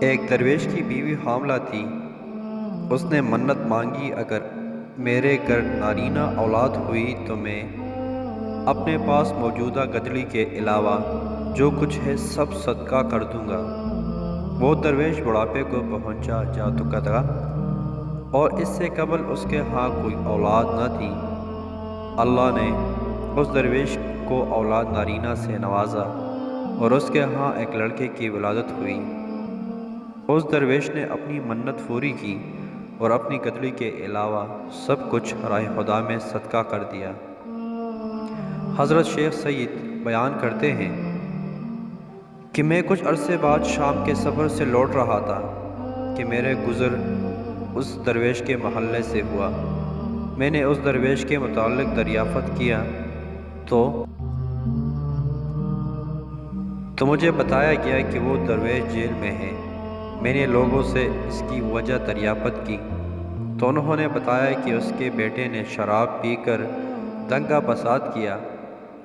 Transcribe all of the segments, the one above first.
ایک درویش کی بیوی حاملہ تھی۔ اس نے منت مانگی، اگر میرے گھر نارینہ اولاد ہوئی تو میں اپنے پاس موجودہ گدڑی کے علاوہ جو کچھ ہے سب صدقہ کر دوں گا۔ وہ درویش بڑھاپے کو پہنچا جا چکا تھا اور اس سے قبل اس کے ہاں کوئی اولاد نہ تھی۔ اللہ نے اس درویش کو اولاد نارینہ سے نوازا اور اس کے ہاں ایک لڑکے کی ولادت ہوئی۔ اس درویش نے اپنی منت پوری کی اور اپنی گدڑی کے علاوہ سب کچھ راہ خدا میں صدقہ کر دیا۔ حضرت شیخ سید بیان کرتے ہیں کہ میں کچھ عرصے بعد شام کے سفر سے لوٹ رہا تھا کہ میرے گزر اس درویش کے محلے سے ہوا۔ میں نے اس درویش کے متعلق دریافت کیا تو مجھے بتایا گیا کہ وہ درویش جیل میں ہے۔ میں نے لوگوں سے اس کی وجہ دریافت کی تو انہوں نے بتایا کہ اس کے بیٹے نے شراب پی کر دنگا فساد کیا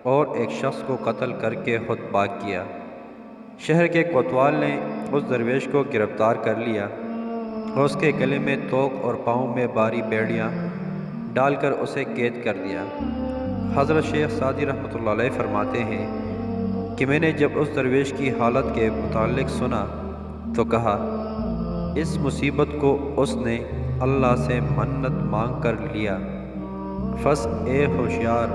اور ایک شخص کو قتل کر کے خود بھاگ گیا۔ شہر کے کوتوال نے اس درویش کو گرفتار کر لیا اور اس کے گلے میں توق اور پاؤں میں بھاری بیڑیاں ڈال کر اسے قید کر دیا۔ حضرت شیخ سعدی رحمۃ اللہ علیہ فرماتے ہیں کہ میں نے جب اس درویش کی حالت کے متعلق سنا تو کہا، اس مصیبت کو اس نے اللہ سے منت مانگ کر لیا۔ پس اے ہوشیار،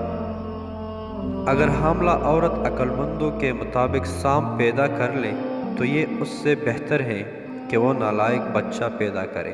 اگر حاملہ عورت عقل مندوں کے مطابق سام پیدا کر لے تو یہ اس سے بہتر ہے کہ وہ نالائق بچہ پیدا کرے۔